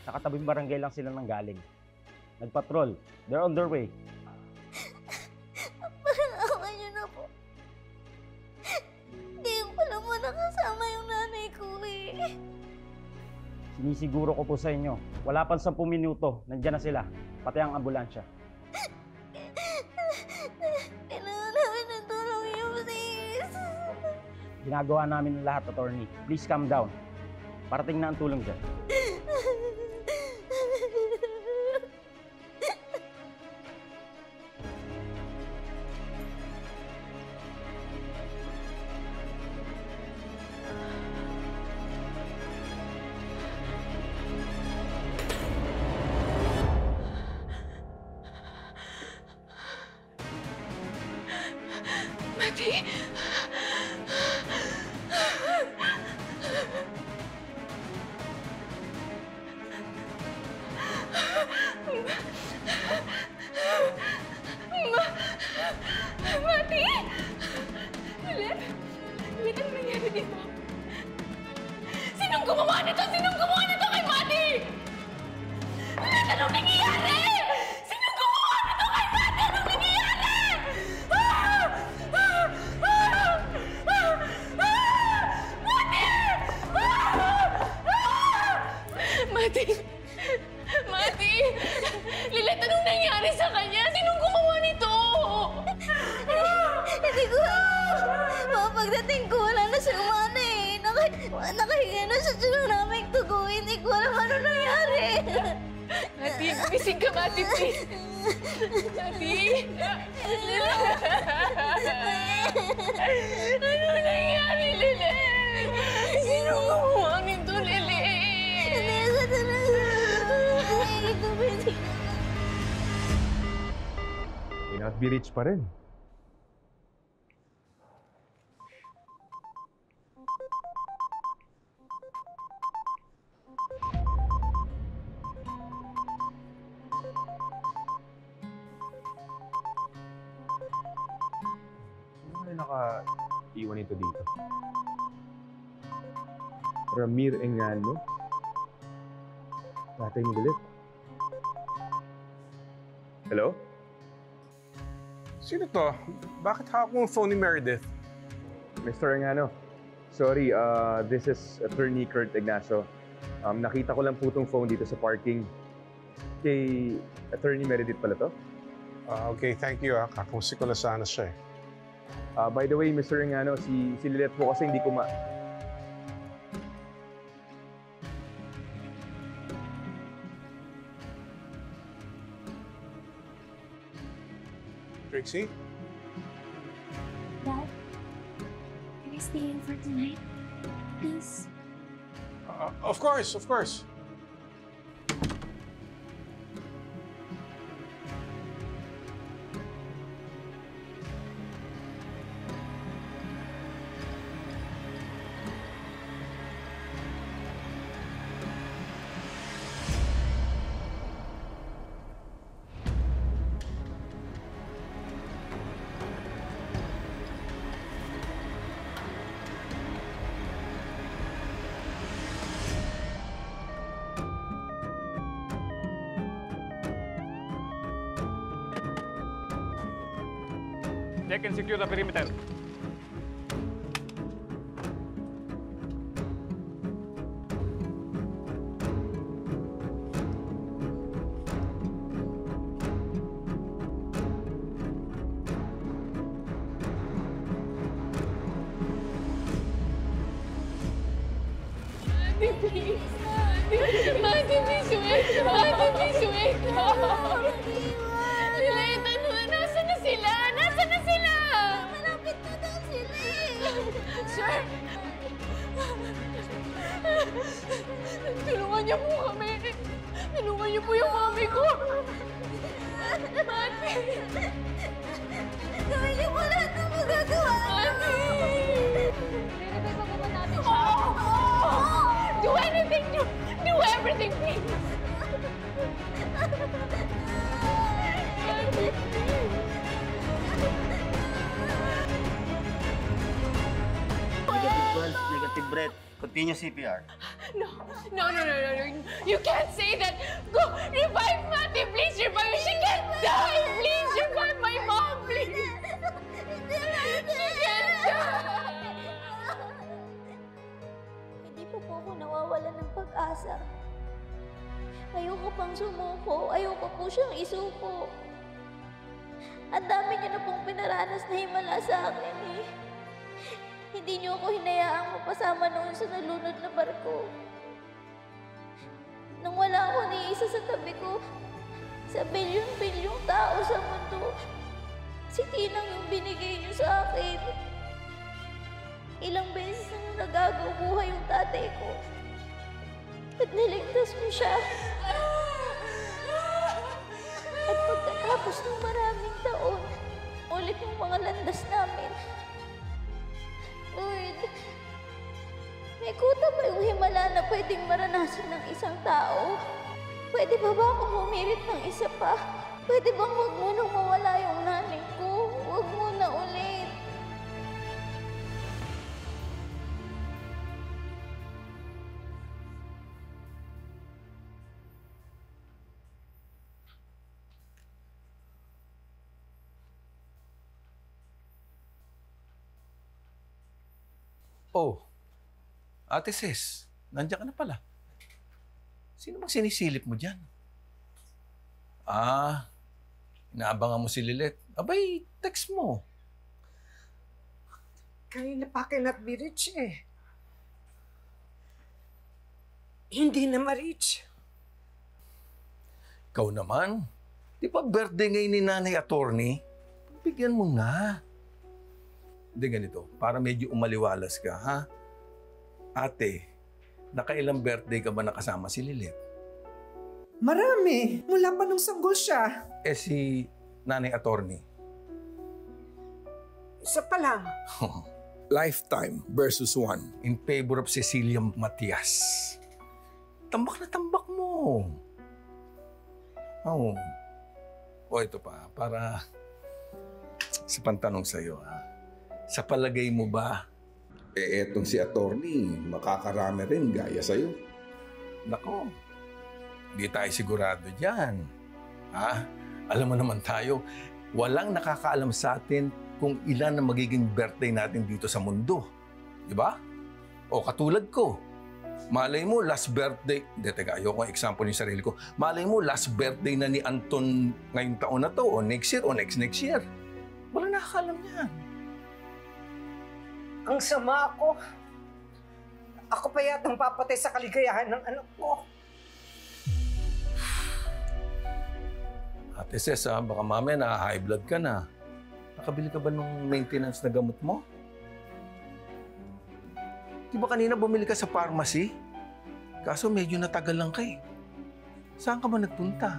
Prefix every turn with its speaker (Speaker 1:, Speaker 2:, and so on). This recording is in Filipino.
Speaker 1: Sa katabing barangay lang sila nang galing. Nagpatrol. They're on their way.
Speaker 2: Parang awa niyo na po. Hindi yung pala mo nakasama yung nanay ko eh.
Speaker 1: Sinisiguro ko po sa inyo, wala pang 10 minuto, nandiyan na sila. Pati ang ambulansya.
Speaker 2: Kailangan namin ng tulong niyo, sis.
Speaker 1: Ginagawa namin lahat, attorney. Please calm down. Parating na ang tulong dyan.
Speaker 3: Mati! Mati! Ulit? Ulit ang nangyari dito? Sinong gumawa nito? Sinong gumawa nito kay Mati? Ulit, anong nangyayari? Sinong gumawa nito kay Mati? Anong nangyayari? Mati! Mati! Lilet, anong nangyari sa kanya? Sinong gumawa nito?
Speaker 2: Hindi ko alam. Mga pagdating ko, wala na siyang mana eh. Nakahiga na siya dyan namin tuguin. Hindi ko alam ano nangyari.
Speaker 3: Mati, gising ka, Mati, please. Mati! Anong nangyari, Lilet? Sinong gumawa nito, Lilet?
Speaker 2: Nesa talaga. Hindi ko pwede.
Speaker 4: May not be rich pa rin. Ano kaya naka-iwan ito dito? Ramir Engano? Tatay ni Lilet. Hello?
Speaker 5: Sino to? Bakit hawak mo ang phone ni Meredith?
Speaker 4: Mr. Engano, sorry, this is Attorney Kurt Ignacio. Nakita ko lang po itong phone dito sa parking. Kay Attorney Meredith pala to?
Speaker 5: Okay, thank you. Kakusi ko na sana siya eh.
Speaker 4: By the way, Mr. Engano, si Lilet po kasi hindi ko
Speaker 5: Trixie?
Speaker 6: Dad, can I stay in for tonight? Please?
Speaker 5: Of course, of course.
Speaker 7: Check and secure the perimeter.
Speaker 3: Mati, please. Mati, please, wait. Mati, please, wait. Lilet, ano? Nasaan na sila? Nasaan na sila?
Speaker 2: Malapit na daw sila eh.
Speaker 3: Sir! Tulungan niyo po kami. Tulungan niyo po yung mami ko. Mati!
Speaker 2: Gawin niyo po lahat ng magagawa.
Speaker 3: Mati!
Speaker 6: Nilagay pa ba natin siya?
Speaker 3: Oh! Do anything! Do everything, please! Mati, please!
Speaker 8: Negative pulse, negative breath. Continue CPR.
Speaker 3: No. You can't say that. Go, revive Mati. Please revive her. She can't die. Please revive my mom, please. She can't die.
Speaker 2: Hindi pa po ako nawawalan ng pag-asa. Ayoko pang sumuko. Ayoko po siyang isuko. Ang dami niyo na pong pinaranas na himala sa akin eh. Hindi niyo ako hinayaang mapasama noon sa nalunod na barko. Nang wala ako ni isa sa tabi ko, sa bilyon-bilyong tao sa mundo, si Tinang yung binigay niyo sa akin. Ilang beses na nagagaw buhay yung tatay ko. At niligtas mo siya. At pagkatapos ng maraming taon, ulit yung mga landas namin. Lord, may kuta ba yung himala na pwedeng maranasan ng isang tao? Pwede ba akong humirit ng isa pa? Pwede bang huwag mo nang mawala yung nanay ko? Huwag mo na ulit.
Speaker 8: Oh, Ate Ses, nandiyan ka na pala. Sino bang sinisilip mo dyan? Inaabangan mo si Lilet. Abay, text mo.
Speaker 9: Kanina pa cannot be reached eh. Hindi na ma-reach.
Speaker 8: Ikaw naman. Di ba birthday ngayon ni Nanay Attorney? Bigyan mo na. Hindi ganito, para medyo umaliwalas ka, ha? Ate, nakailang birthday ka ba nakasama si Lilet?
Speaker 9: Marami. Mula pa nung sanggol siya.
Speaker 8: Si Nanay Attorney.
Speaker 9: Isa pa lang.
Speaker 8: Lifetime versus 1 in favor of Cecilia Matias. Tambak na tambak mo. Ito pa, para sa pantanong sa'yo, ha? Sa palagay mo ba, etong si attorney, makakarami rin gaya sa'yo? Nako, di tayo sigurado dyan. Ha? Alam mo naman tayo, walang nakakaalam sa atin kung ilan ang magiging birthday natin dito sa mundo. Di ba? O katulad ko, malay mo last birthday, ayoko ang example yung sarili ko, malay mo last birthday na ni Anton ngayong taon na to, o next year, o next year. Walang nakakaalam yan.
Speaker 9: Ang sama ako. Ako pa yatang papatay sa kaligayahan ng anak ko.
Speaker 8: Ate Ses, baka mamaya na-high blood ka na. Nakabili ka ba ng maintenance na gamot mo? Di ba kanina bumili ka sa pharmacy? Kaso medyo natagal lang ka eh. Saan ka ba nagpunta?